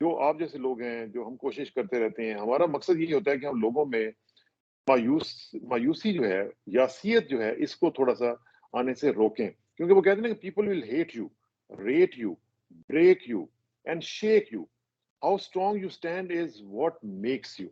جو آپ جیسے لوگ ہیں جو ہم کوشش کرتے رہتے ہیں، ہمارا مقصد یہی ہوتا ہے کہ ہم لوگوں میں مایوسی جو ہے، یاسیت جو ہے، اس کو تھوڑا سا آنے سے روکیں، کیونکہ وہ کہتے ہیں نا کہ people will hate you, rate you, break you and shake you, how strong you stand is what makes you.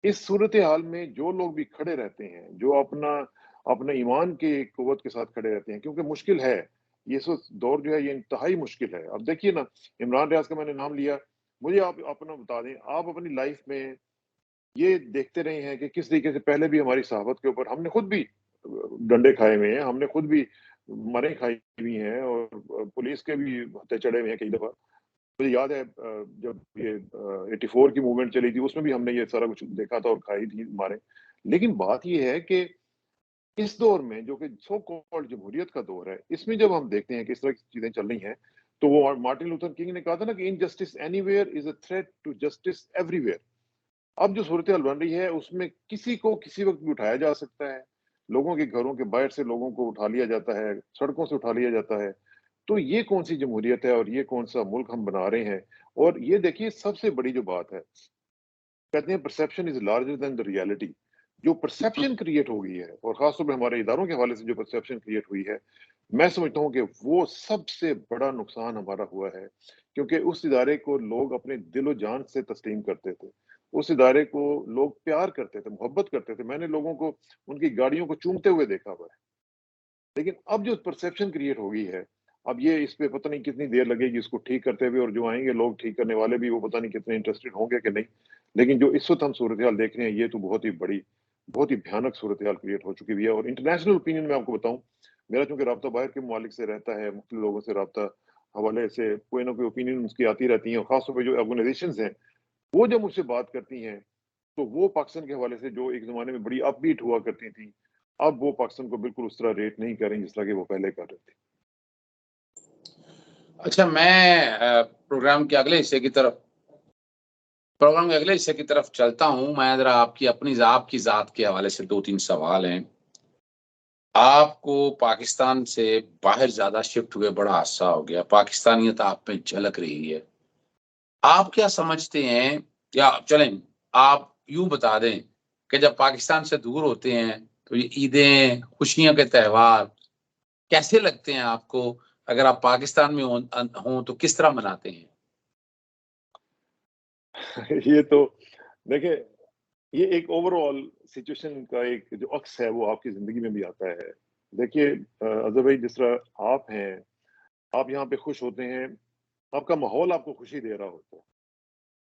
اس صورتحال میں جو لوگ بھی کھڑے رہتے ہیں، جو اپنا ایمان کی قوت کے ساتھ کھڑے رہتے ہیں، کیونکہ مشکل ہے یہ دور جو ہے، یہ انتہائی مشکل ہے۔ اب دیکھیے نا، عمران ریاض کا میں نے نام لیا، مجھے آپ اپنا بتا دیں، آپ اپنی لائف میں یہ دیکھتے رہے ہیں کہ کس طریقے سے پہلے بھی ہماری صحابت کے اوپر ہم نے خود بھی ڈنڈے کھائے ہوئے ہیں، ہم نے خود بھی مریں کھائی ہوئی ہیں، اور پولیس کے بھی ہتھے چڑھے ہوئے ہیں کئی دفعہ۔ مجھے یاد ہے جب یہ 84 کی موومنٹ چلی تھی، اس میں بھی ہم نے یہ سارا کچھ دیکھا تھا اور کھائی تھی مارے۔ لیکن بات یہ ہے کہ اس دور میں جو کہ سو کالڈ جمہوریت کا دور ہے، اس میں جب ہم دیکھتے ہیں کہ اس طرح کی چیزیں چل رہی ہیں، تو وہ مارٹن لوتھر کنگ نے کہا تھا نا کہ injustice anywhere is a threat to justice everywhere. اب جو صورتحال بن رہی ہے، اس میں کسی کو کسی وقت بھی اٹھایا جا سکتا ہے، لوگوں کے گھروں کے باہر سے لوگوں کو اٹھا لیا جاتا ہے، سڑکوں سے اٹھا لیا جاتا ہے۔ تو یہ کون سی جمہوریت ہے اور یہ کون سا ملک ہم بنا رہے ہیں؟ اور یہ دیکھیے سب سے بڑی جو بات ہے، کہتے ہیں perception is larger than the reality. جو پرسیپشن کریٹ ہو گئی ہے، اور خاص طور پہ ہمارے اداروں کے حوالے سے جو پرسیپشن کریٹ ہوئی ہے، میں سمجھتا ہوں کہ وہ سب سے بڑا نقصان ہمارا ہوا ہے، کیونکہ اس ادارے کو لوگ اپنے دل و جان سے تسلیم کرتے تھے، اس ادارے کو لوگ پیار کرتے تھے، محبت کرتے تھے۔ میں نے لوگوں کو ان کی گاڑیوں کو چومتے ہوئے دیکھا ہوا ہے۔ لیکن اب جو پرسیپشن کریٹ ہو گئی ہے، اب یہ اس پہ پتہ نہیں کتنی دیر لگے گی اس کو ٹھیک کرتے ہوئے، اور جو آئیں گے لوگ ٹھیک کرنے والے بھی، وہ پتہ نہیں کتنے انٹرسٹڈ ہوں گے کہ نہیں۔ لیکن جو اس وقت ہم صورتحال دیکھ رہے ہیں، یہ تو بہت ہی بڑی، بہت ہی بھیانک صورتحال کریٹ ہو چکی ہوئی ہے۔ اور انٹرنیشنل اوپینین میں آپ کو بتاؤں، میرا چونکہ رابطہ باہر کے ممالک سے رہتا ہے، مختلف لوگوں سے رابطہ حوالے سے کوئی نہ کوئی اوپینین اس کی آتی رہتی ہیں، اور خاص طور پہ جو آرگنائزیشنز ہیں، وہ جب مجھ سے بات کرتی ہیں، تو وہ پاکستان کے حوالے سے جو ایک زمانے میں بڑی اپ بیٹ ہوا کرتی تھیں، اب وہ پاکستان کو بالکل اس طرح ریٹ نہیں کر رہی جس طرح کہ وہ پہلے کر رہے تھے۔ اچھا، میں پروگرام کے اگلے حصے کی طرف چلتا ہوں۔ میں ذرا آپ کی ذات کے حوالے سے 2-3 سوال ہیں۔ آپ کو پاکستان سے باہر زیادہ شفٹ ہوئے بڑا عرصہ ہو گیا، پاکستانیت آپ میں جھلک رہی ہے۔ آپ کیا سمجھتے ہیں، یا چلیں آپ یوں بتا دیں کہ جب پاکستان سے دور ہوتے ہیں تو یہ عیدیں، خوشیاں کے تہوار کیسے لگتے ہیں آپ کو؟ اگر آپ پاکستان میں ہوں تو کس طرح مناتے ہیں؟ یہ تو دیکھیں، یہ ایک اوور آل سچویشن کا ایک جو عکس ہے، وہ آپ کی زندگی میں بھی آتا ہے۔ دیکھیے اظہر بھائی، جس طرح آپ ہیں، آپ یہاں پہ خوش ہوتے ہیں، آپ کا ماحول آپ کو خوشی دے رہا ہوتا ہے،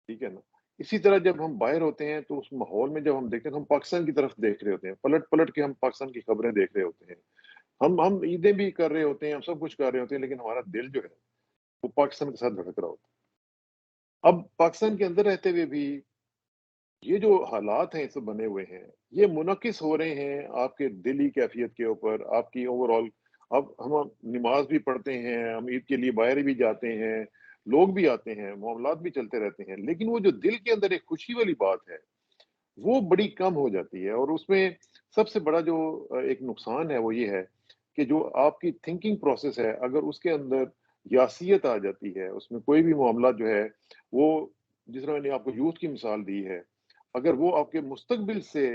ٹھیک ہے نا؟ اسی طرح جب ہم باہر ہوتے ہیں تو اس ماحول میں جب ہم دیکھتے ہیں تو ہم پاکستان کی طرف دیکھ رہے ہوتے ہیں، پلٹ پلٹ کے ہم پاکستان کی خبریں دیکھ رہے ہوتے ہیں، ہم عیدیں بھی کر رہے ہوتے ہیں، ہم سب کچھ کر رہے ہوتے ہیں، لیکن ہمارا دل جو ہے وہ پاکستان کے ساتھ دھڑک رہا ہوتا ہے۔ اب پاکستان کے اندر رہتے ہوئے بھی یہ جو حالات ہیں اس بنے ہوئے ہیں، یہ منعکس ہو رہے ہیں آپ کے دلی کیفیت کے اوپر، آپ کی اوور آل۔ اب ہم نماز بھی پڑھتے ہیں، ہم عید کے لیے باہر بھی جاتے ہیں، لوگ بھی آتے ہیں، معاملات بھی چلتے رہتے ہیں، لیکن وہ جو دل کے اندر ایک خوشی والی بات ہے، وہ بڑی کم ہو جاتی ہے۔ اور اس میں سب سے بڑا جو ایک نقصان ہے، وہ یہ ہے کہ جو آپ کی تھنکنگ پروسیس ہے، اگر اس کے اندر یاسیت آ جاتی ہے، اس میں کوئی بھی معاملات جو ہے وہ، جس طرح میں نے آپ کو یوتھ کی مثال دی ہے، اگر وہ آپ کے مستقبل سے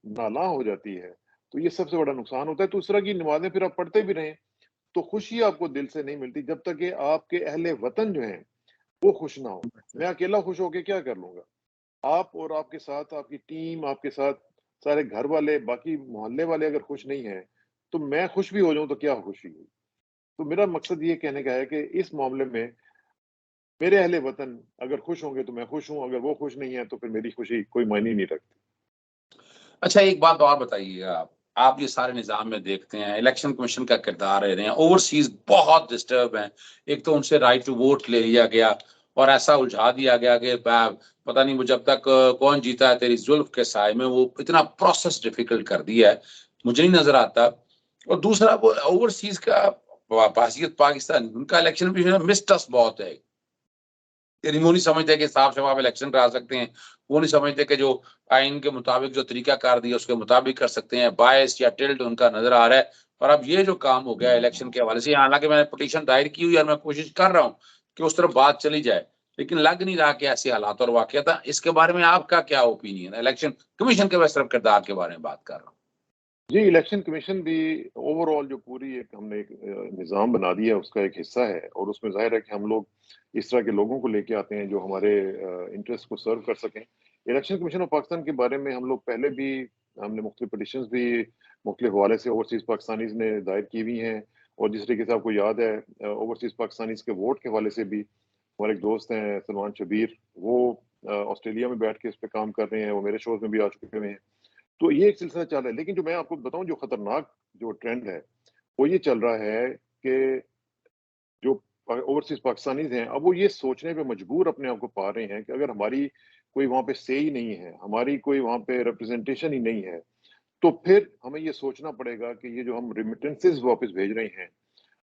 نالاں ہو جاتی ہے، تو یہ سب سے بڑا نقصان ہوتا ہے۔ تو اس طرح کی نمازیں پھر آپ پڑھتے بھی رہیں تو خوشی آپ کو دل سے نہیں ملتی، جب تک کہ آپ کے اہل وطن جو ہیں وہ خوش نہ ہو۔ میں اکیلا خوش ہو کے کیا کر لوں گا؟ آپ اور آپ کے ساتھ آپ کی ٹیم، آپ کے ساتھ سارے گھر والے، باقی محلے والے اگر خوش نہیں ہیں، تو میں خوش بھی ہو جاؤں تو کیا خوشی ہوئی؟ تو میرا مقصد یہ کہنے کا ہے کہ اس معاملے میں میرے اہل وطن اگر خوش ہوں گے تو میں خوش ہوں، اگر وہ خوش نہیں ہے تو پھر میری خوشی کوئی معنی نہیں رکھتی۔ اچھا، ایک بات اور بتائیے گا، آپ یہ سارے نظام میں دیکھتے ہیں، الیکشن کمیشن کا کردار رہے ہیں، اوورسیز بہت ڈسٹرب ہیں۔ ایک تو ان سے رائٹ ٹو ووٹ لے لیا گیا اور ایسا الجھا دیا گیا کہ پتہ نہیں وہ جب تک کون جیتا ہے تیری زلف کے سائے میں، وہ اتنا پروسیس ڈیفیکلٹ کر دیا ہے، مجھے نہیں نظر آتا۔ اور دوسرا وہ اوورسیز کا بحثیت پاکستان، ان کا الیکشن بھی مسٹس بہت ہے، یعنی وہ نہیں سمجھتے کہ صاف شفاف الیکشن کرا سکتے ہیں، وہ نہیں سمجھتے کہ جو آئین کے مطابق جو طریقہ کار دیا اس کے مطابق کر سکتے ہیں، باعث یا ٹلٹ ان کا نظر آ رہا ہے۔ اور اب یہ جو کام ہو گیا الیکشن کے حوالے سے، حالانکہ میں نے پٹیشن دائر کی ہوئی اور میں کوشش کر رہا ہوں کہ اس طرف بات چلی جائے، لیکن لگ نہیں رہا کہ ایسے حالات اور واقعات ہیں. اس کے بارے میں آپ کا کیا اوپینین ہے؟ الیکشن کمیشن کے صرف کردار کے بارے میں بات کر رہا ہوں. جی، الیکشن کمیشن بھی اوور آل جو پوری ایک ہم نے ایک نظام بنا دیا ہے اس کا ایک حصہ ہے، اور اس میں ظاہر ہے کہ ہم لوگ اس طرح کے لوگوں کو لے کے آتے ہیں جو ہمارے انٹرسٹ کو سرو کر سکیں. الیکشن کمیشن آف پاکستان کے بارے میں ہم لوگ پہلے بھی ہم نے مختلف پٹیشنز بھی مختلف حوالے سے اوورسیز پاکستانیز نے دائر کی ہوئی ہیں، اور جس طریقے سے آپ کو یاد ہے اوورسیز پاکستانیز کے ووٹ کے حوالے سے بھی ہمارے ایک دوست ہیں سلمان شبیر، وہ آسٹریلیا میں بیٹھ کے اس پہ کام کر رہے ہیں، وہ میرے شوز میں بھی آ چکے ہوئے ہیں. تو یہ ایک سلسلہ چل رہا ہے. لیکن جو میں آپ کو بتاؤں جو خطرناک جو ٹرینڈ ہے وہ یہ چل رہا ہے کہ جو اوورسیز پاکستانیز ہیں اب وہ یہ سوچنے پہ مجبور اپنے آپ کو پا رہے ہیں کہ اگر ہماری کوئی وہاں پہ سے ہی نہیں ہے، ہماری کوئی وہاں پہ ریپرزنٹیشن ہی نہیں ہے، تو پھر ہمیں یہ سوچنا پڑے گا کہ یہ جو ہم ریمیٹنسز واپس بھیج رہے ہیں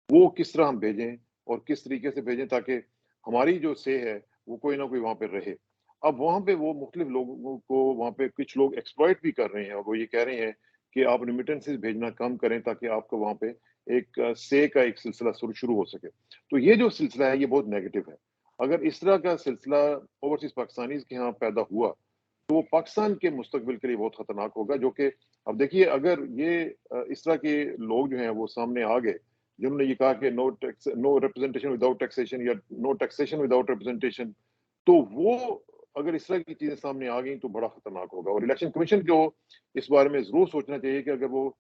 وہ کس طرح ہم بھیجیں اور کس طریقے سے بھیجیں تاکہ ہماری جو سے ہے وہ کوئی نہ کوئی وہاں پہ رہے. اب وہاں پہ وہ مختلف لوگوں کو وہاں پہ کچھ لوگ ایکسپلائٹ بھی کر رہے ہیں، اور وہ یہ کہہ رہے ہیں کہ آپ ریمیٹنسز بھیجنا کم کریں تاکہ آپ کو وہاں پہ ایک سے کا ایک سلسلہ شروع ہو سکے. تو یہ جو سلسلہ ہے یہ بہت نیگیٹو ہے. اگر اس طرح کا سلسلہ اوورسیز پاکستانیز کے ہاں پیدا ہوا تو وہ پاکستان کے مستقبل کے لیے بہت خطرناک ہوگا. جو کہ اب دیکھیے اگر یہ اس طرح کے لوگ جو ہیں وہ سامنے آ گئے جنہوں نے یہ کہا کہ نو ریپرزنٹیشن وداؤٹ ٹیکسیشن یا نو ٹیکسیشن وداؤٹ ریپرزنٹیشن، تو وہ اگر اس طرح کی چیزیں سامنے آ گئیں تو بڑا خطرناک ہوگا. اور الیکشن کمیشن کو اس بارے میں ضرور سوچنا چاہیے کہ اگر وہ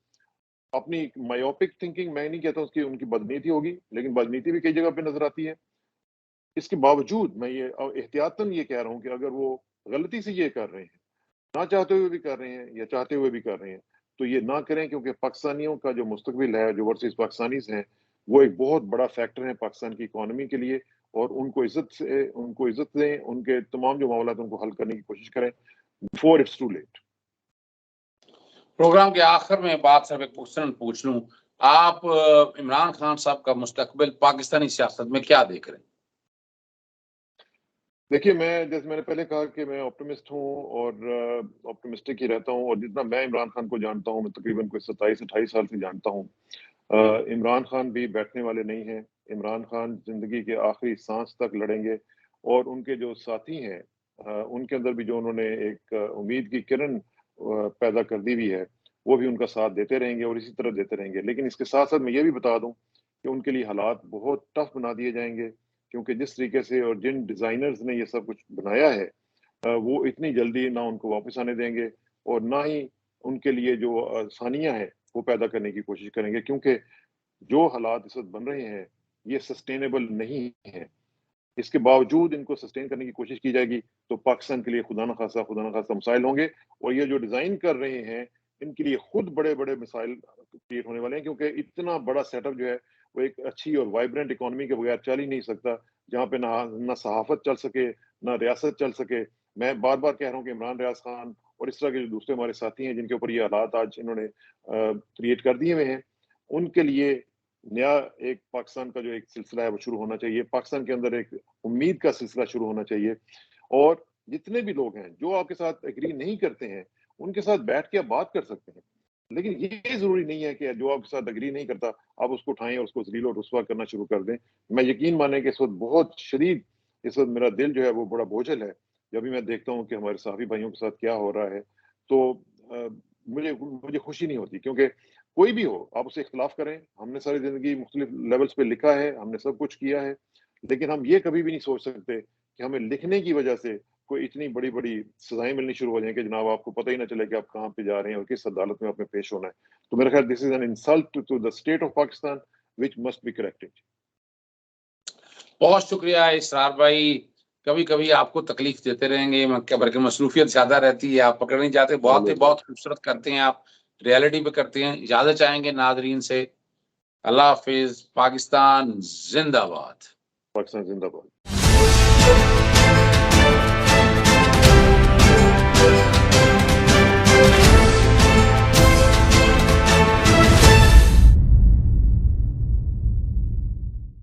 اپنی مایوپک تھنکنگ، میں نہیں کہتا اس کی ان کی بدنیتی ہوگی، لیکن بدنیتی بھی کئی جگہ پہ نظر آتی ہے، اس کے باوجود میں یہ احتیاطاً یہ کہہ رہا ہوں کہ اگر وہ غلطی سے یہ کر رہے ہیں، نہ چاہتے ہوئے بھی کر رہے ہیں یا چاہتے ہوئے بھی کر رہے ہیں، تو یہ نہ کریں، کیونکہ پاکستانیوں کا جو مستقبل ہے، جو اوورسیز پاکستانیز ہیں، وہ ایک بہت بڑا فیکٹر ہے پاکستان کی اکانومی کے لیے. اور ان کو عزت دیں، ان کے تمام جو معاملات ان کو حل کرنے کی کوشش کریں before it's too late. Programme کے آخر میں بات صرف ایک کوشچن پوچھ لوں، آپ عمران خان صاحب کا مستقبل پاکستانی سیاست میں کیا دیکھ رہے ہیں؟ دیکھیے، جیسے میں نے پہلے کہا کہ میں آپٹیمسٹ ہوں اور آپٹیمسٹک ہی رہتا ہوں، اور جتنا میں عمران خان کو جانتا ہوں، میں تقریباً کوئی 27-28 سال سے جانتا ہوں. عمران خان بھی بیٹھنے والے نہیں ہیں. عمران خان زندگی کے آخری سانس تک لڑیں گے، اور ان کے جو ساتھی ہیں ان کے اندر بھی جو انہوں نے ایک امید کی کرن پیدا کر دی ہوئی ہے، وہ بھی ان کا ساتھ دیتے رہیں گے اور اسی طرح دیتے رہیں گے. لیکن اس کے ساتھ ساتھ میں یہ بھی بتا دوں کہ ان کے لیے حالات بہت ٹف بنا دیے جائیں گے، کیونکہ جس طریقے سے اور جن ڈیزائنرز نے یہ سب کچھ بنایا ہے وہ اتنی جلدی نہ ان کو واپس آنے دیں گے، اور نہ ہی ان کے لیے جو آسانیاں ہیں وہ پیدا کرنے کی کوشش کریں گے، کیونکہ جو حالات اس وقت بن رہے ہیں یہ سسٹینیبل نہیں ہیں. اس کے باوجود ان کو سسٹین کرنے کی کوشش کی جائے گی تو پاکستان کے لیے خدا نخواستہ مسائل ہوں گے. اور یہ جو ڈیزائن کر رہے ہیں ان کے لیے خود بڑے بڑے مسائل کریٹ ہونے والے ہیں، کیونکہ اتنا بڑا سیٹ اپ جو ہے وہ ایک اچھی اور وائبرنٹ اکانومی کے بغیر چل ہی نہیں سکتا، جہاں پہ نہ صحافت چل سکے، نہ ریاست چل سکے. میں بار بار کہہ رہا ہوں کہ عمران ریاض خان اور اس طرح کے جو دوسرے ہمارے ساتھی ہیں جن کے اوپر یہ حالات آج انہوں نے کریٹ کر دیے ہوئے ہیں، ان کے لیے نیا ایک پاکستان کا جو ایک سلسلہ ہے وہ شروع ہونا چاہیے. پاکستان کے اندر ایک امید کا سلسلہ شروع ہونا چاہیے، اور جتنے بھی لوگ ہیں جو آپ کے ساتھ ایگری نہیں کرتے ہیں ان کے ساتھ بیٹھ کے آپ بات کر سکتے ہیں. لیکن یہ ضروری نہیں ہے کہ جو آپ کے ساتھ ایگری نہیں کرتا آپ اس کو اٹھائیں اور اس کو ذلیل اور رسوا کرنا شروع کر دیں. میں یقین مانیں کہ اس وقت بہت شدید، اس وقت میرا دل جو ہے وہ بڑا بوجھل ہے جب بھی میں دیکھتا ہوں کہ ہمارے صحافی بھائیوں کے ساتھ کیا ہو رہا ہے. تو مجھے خوشی نہیں ہوتی، کیونکہ کوئی بھی ہو آپ اسے اختلاف کریں. ہم نے ساری زندگی مختلف لیولز پہ لکھا ہے، ہم نے سب کچھ کیا ہے، لیکن ہم یہ کبھی بھی نہیں سوچ سکتے کہ ہمیں لکھنے کی وجہ سے کوئی اتنی بڑی بڑی سزائیں ملنی شروع ہو جائیں کہ جناب آپ کو پتہ ہی نہ چلے کہ آپ کہاں پہ جا رہے ہیں اور کس عدالت میں آپ نے پیش ہونا ہے. تو میرا خیال this is an insult to the state of Pakistan which must be corrected. بہت شکریہ اسرار بھائی، کبھی کبھی آپ کو تکلیف دیتے رہیں گے، بلکہ مصروفیت زیادہ رہتی ہے، آپ پکڑ نہیں جاتے. بہت خوبصورت کرتے ہیں آپ، ریالٹی پہ کرتے ہیں. اجازت چاہیں گے ناظرین سے. اللہ حافظ. پاکستان زندہ باد. پاکستان زندہ باد.